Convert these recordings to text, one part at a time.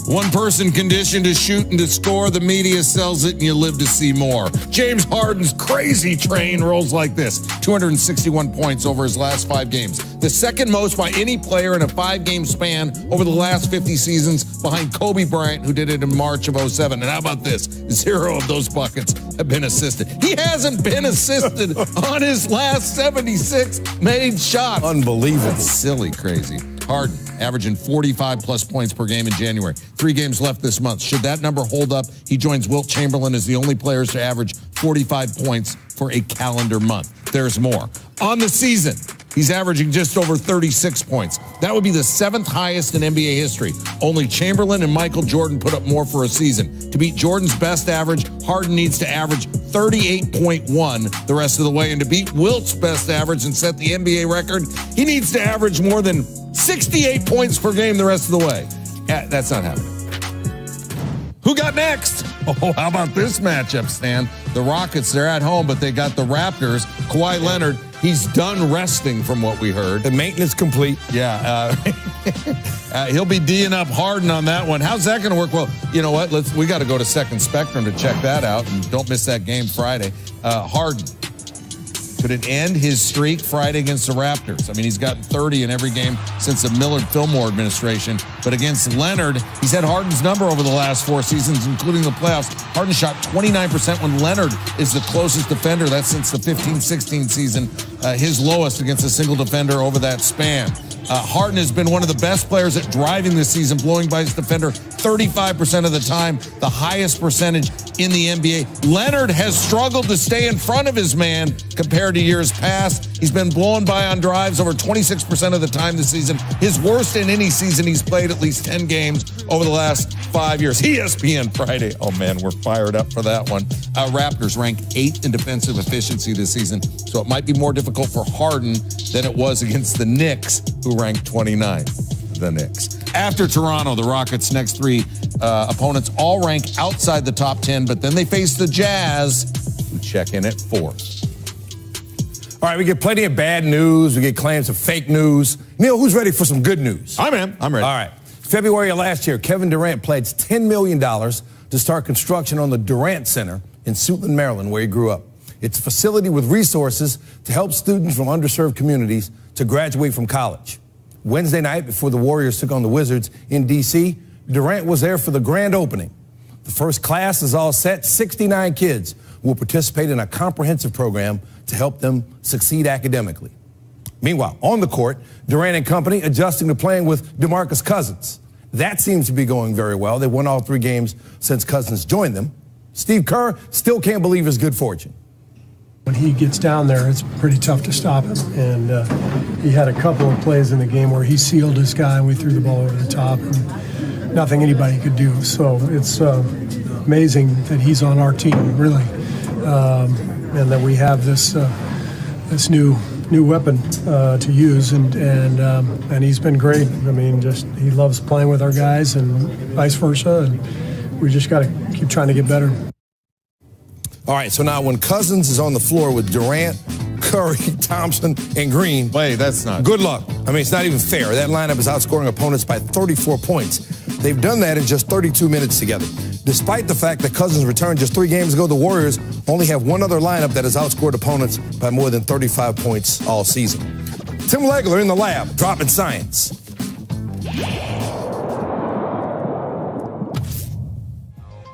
One person conditioned to shoot and to score, the media sells it, and you live to see more. James Harden's crazy train rolls like this. 261 points over his last 5 games. The second most by any player in a 5-game span over the last 50 seasons, behind Kobe Bryant, who did it in March of 2007. And how about this? 0 of those buckets have been assisted. He hasn't been assisted on his last 76 made shots. Unbelievable. That's silly crazy. Harden, averaging 45-plus points per game in January. 3 games left this month. Should that number hold up, he joins Wilt Chamberlain as the only players to average 45 points for a calendar month. There's more. On the season, he's averaging just over 36 points. That would be the 7th highest in NBA history. Only Chamberlain and Michael Jordan put up more for a season. To beat Jordan's best average, Harden needs to average 38.1 the rest of the way. And to beat Wilt's best average and set the NBA record, he needs to average more than 68 points per game the rest of the way. That's not happening. Who got next? Oh, how about this matchup, Stan? The Rockets, they're at home, but they got the Raptors. Kawhi Leonard, he's done resting from what we heard. The maintenance complete. Yeah. He'll be D'ing up Harden on that one. How's that going to work? Well, you know what? We got to go to Second Spectrum to check that out. And don't miss that game Friday. Harden. Could it end his streak Friday against the Raptors? I mean, he's gotten 30 in every game since the Millard-Fillmore administration. But against Leonard, he's had Harden's number over the last 4 seasons, including the playoffs. Harden shot 29% when Leonard is the closest defender. That's since the 15-16 season, his lowest against a single defender over that span. Harden has been one of the best players at driving this season, blowing by his defender 35% of the time, the highest percentage in the NBA. Leonard has struggled to stay in front of his man compared to years past. He's been blown by on drives over 26% of the time this season, his worst in any season. He's played at least 10 games over the last 5 years. ESPN Friday. Oh, man, we're fired up for that one. Raptors rank 8th in defensive efficiency this season, so it might be more difficult for Harden than it was against the Knicks, who ranked 29th, the Knicks. After Toronto, the Rockets' next 3 opponents all rank outside the top 10, but then they face the Jazz, who check in at 4th. All right, we get plenty of bad news. We get claims of fake news. Neil, who's ready for some good news? I'm ready. All right. February of last year, Kevin Durant pledged $10 million to start construction on the Durant Center in Suitland, Maryland, where he grew up. It's a facility with resources to help students from underserved communities to graduate from college. Wednesday night, before the Warriors took on the Wizards in D.C., Durant was there for the grand opening. The first class is all set. 69 kids will participate in a comprehensive program to help them succeed academically. Meanwhile, on the court, Durant and company adjusting to playing with DeMarcus Cousins. That seems to be going very well. They won all 3 games since Cousins joined them. Steve Kerr still can't believe his good fortune. When he gets down there, it's pretty tough to stop him. And he had a couple of plays in the game where he sealed his guy and we threw the ball over the top. And nothing anybody could do. So it's amazing that he's on our team, really. And that we have this new weapon to use. And he's been great. I mean, he loves playing with our guys and vice versa. And we just got to keep trying to get better. All right, so now when Cousins is on the floor with Durant, Curry, Thompson, and Green. Wait, that's not. Good luck. I mean, it's not even fair. That lineup is outscoring opponents by 34 points. They've done that in just 32 minutes together. Despite the fact that Cousins returned just 3 games ago, the Warriors only have one other lineup that has outscored opponents by more than 35 points all season. Tim Legler in the lab, dropping science.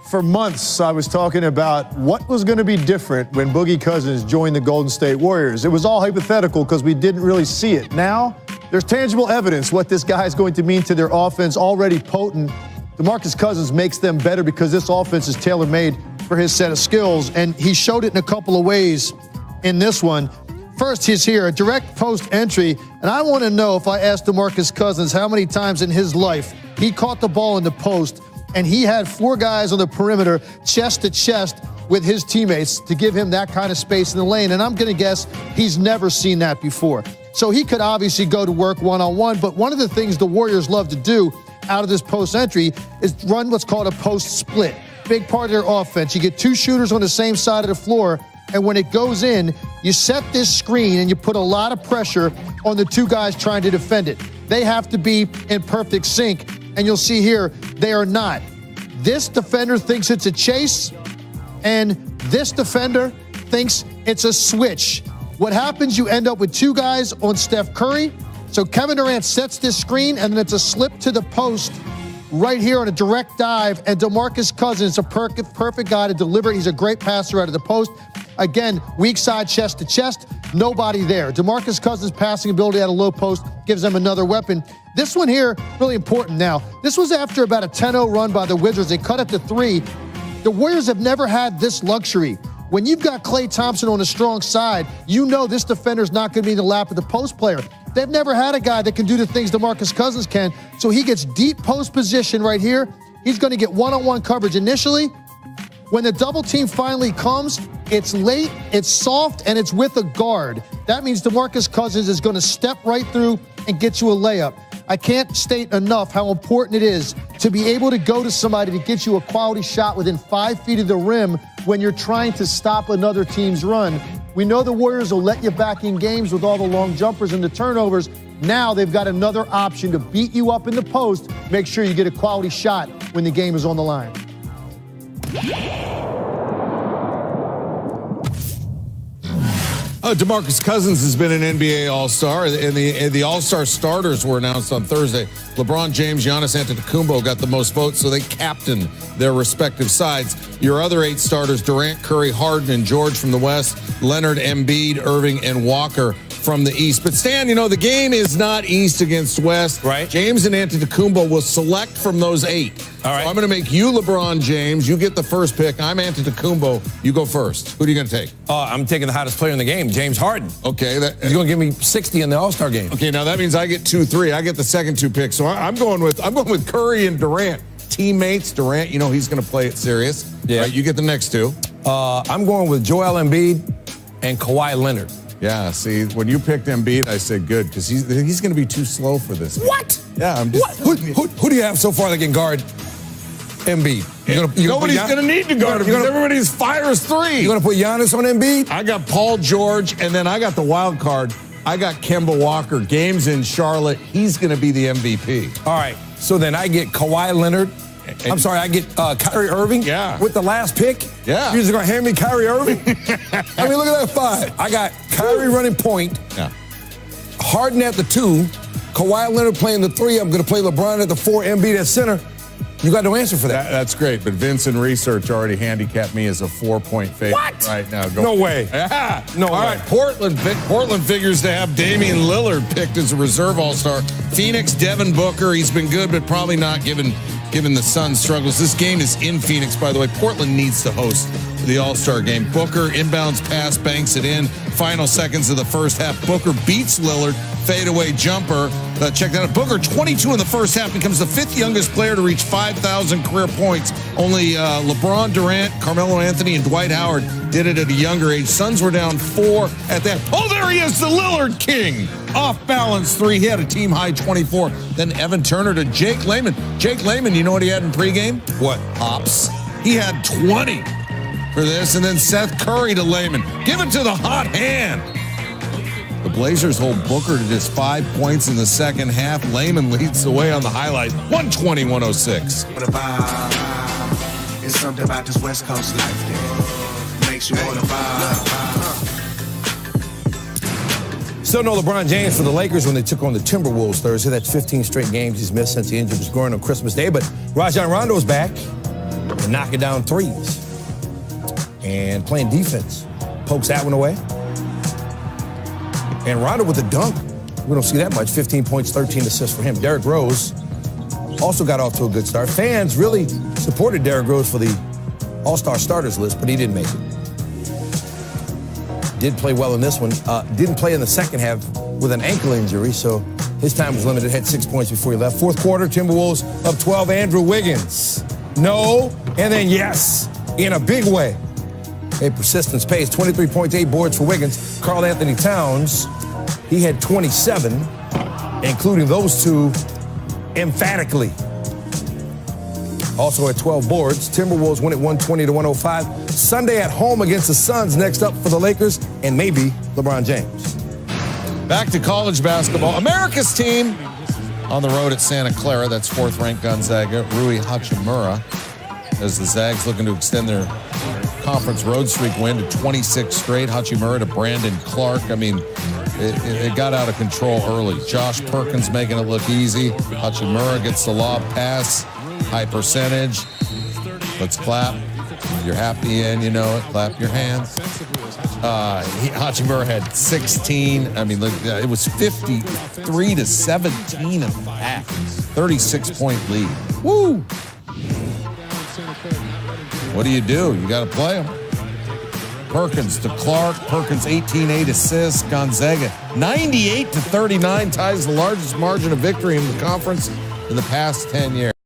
For months, I was talking about what was going to be different when Boogie Cousins joined the Golden State Warriors. It was all hypothetical because we didn't really see it. Now, there's tangible evidence what this guy is going to mean to their offense, already potent. DeMarcus Cousins makes them better because this offense is tailor-made for his set of skills, and he showed it in a couple of ways in this one. First, he's here, a direct post entry, and I want to know, if I asked DeMarcus Cousins how many times in his life he caught the ball in the post and he had 4 guys on the perimeter chest to chest with his teammates to give him that kind of space in the lane. And I'm going to guess he's never seen that before. So he could obviously go to work one-on-one, but one of the things the Warriors love to do out of this post entry is run what's called a post split. Big part of their offense. You get 2 shooters on the same side of the floor, and when it goes in, you set this screen and you put a lot of pressure on the 2 guys trying to defend it. They have to be in perfect sync. and you'll see here, they are not. This defender thinks it's a chase, and this defender thinks it's a switch. What happens, you end up with two guys on Steph Curry. So Kevin Durant sets this screen, and then it's a slip to the post right here on a direct dive, and DeMarcus Cousins is a perfect guy to deliver. He's a great passer out of the post. Again, weak side, chest to chest, nobody there. DeMarcus Cousins' passing ability at a low post gives them another weapon. This one here, really important now. This was after about a 10-0 run by the Wizards. They cut it to 3. The Warriors have never had this luxury. When you've got Klay Thompson on the strong side, you know this defender's not going to be in the lap of the post player. They've never had a guy that can do the things DeMarcus Cousins can, so he gets deep post position right here. He's going to get one-on-one coverage initially. When the double team finally comes, it's late, it's soft, and it's with a guard. That means DeMarcus Cousins is going to step right through and get you a layup. I can't state enough how important it is to be able to go to somebody to get you a quality shot within 5 feet of the rim when you're trying to stop another team's run. We know the Warriors will let you back in games with all the long jumpers and the turnovers. Now they've got another option to beat you up in the post, make sure you get a quality shot when the game is on the line. DeMarcus Cousins has been an NBA All-Star, and the All-Star starters were announced on Thursday. LeBron James, Giannis Antetokounmpo got the most votes, so they captained their respective sides. Your other 8 starters, Durant, Curry, Harden, and George from the West, Leonard, Embiid, Irving, and Walker from the East. But Stan, you know, the game is not East against West. Right. James and Antetokounmpo will select from those 8. All right. So I'm going to make you LeBron James. You get the first pick. I'm Antetokounmpo. You go first. Who are you going to take? I'm taking the hottest player in the game, James Harden. Okay. He's going to give me 60 in the All-Star game. Okay, now that means I get 2-3. I get the second 2 picks. So I'm going with Curry and Durant. Teammates, Durant, you know he's going to play it serious. Yeah. Right, you get the next 2. I'm going with Joel Embiid and Kawhi Leonard. Yeah, see, when you picked Embiid, I said good, because he's going to be too slow for this. What? Yeah, I'm just... Who do you have so far that can guard Embiid? Nobody's going to need to guard him, because everybody's fires 3. You're going to put Giannis on Embiid? I got Paul George, and then I got the wild card. I got Kemba Walker. Game's in Charlotte. He's going to be the MVP. All right, so then I get Kawhi Leonard. I get Kyrie Irving. Yeah. With the last pick. Yeah. You're just going to hand me Kyrie Irving? I mean, look at that 5. I got Kyrie running point. Yeah. Harden at the 2. Kawhi Leonard playing the 3. I'm going to play LeBron at the 4. Embiid at center. You got no answer for that. That's great, but Vince in research already handicapped me as a 4-point favorite. What? Right now. No way. Yeah. No All way. right, Portland figures to have Damian Lillard picked as a reserve All-Star. Phoenix, Devin Booker. He's been good, but probably not given the Suns struggles. This game is in Phoenix, by the way. Portland needs to host the All-Star game. Booker, inbounds pass, banks it in. Final seconds of the first half. Booker beats Lillard. Fadeaway jumper. Check that out. Booker, 22 in the first half, becomes the 5th youngest player to reach 5,000 career points. Only LeBron, Durant, Carmelo Anthony, and Dwight Howard did it at a younger age. Suns were down 4 at that. Oh, there he is, the Lillard King. Off balance 3. He had a team high 24. Then Evan Turner to Jake Layman. Jake Layman, you know what he had in pregame? What? Hops. He had 20 for this. And then Seth Curry to Layman. Give it to the hot hand. The Blazers hold Booker to just 5 points in the second half. Layman leads the way on the highlight. 120-106. It's something about this West Coast life that makes you want to vibe. Still no LeBron James for the Lakers when they took on the Timberwolves Thursday. That's 15 straight games he's missed since the injury was growing on Christmas Day. But Rajon Rondo's back and knocking down threes and playing defense. Pokes that one away. And Rondo with the dunk. We don't see that much. 15 points, 13 assists for him. Derrick Rose also got off to a good start. Fans really supported Derrick Rose for the All-Star starters list, but he didn't make it. Did play well in this one. Didn't play in the second half with an ankle injury, so his time was limited. Had 6 points before he left. Fourth quarter, Timberwolves up 12. Andrew Wiggins. No, and then yes, in a big way. Hey, persistence pays. 23 points, 8 boards for Wiggins. Karl Anthony Towns, he had 27, including those 2 emphatically. Also at 12 boards. Timberwolves win at 120-105. Sunday at home against the Suns. Next up for the Lakers and maybe LeBron James. Back to college basketball. America's team On the road at Santa Clara, that's 4th-ranked Gonzaga, Rui Hachimura, as the Zags looking to extend their conference road streak win to 26 straight. Hachimura to Brandon Clark. I mean, it got out of control early. Josh Perkins making it look easy. Hachimura gets the lob pass, high percentage. Let's clap. You're happy and you know it. Clap your hands. Hachimura had 16. I mean, look, it was 53-17 in the half. 36-point lead. Woo! What do? You got to play them. Perkins to Clark. Perkins 18-8 assists. Gonzaga 98-39 ties the largest margin of victory in the conference in the past 10 years.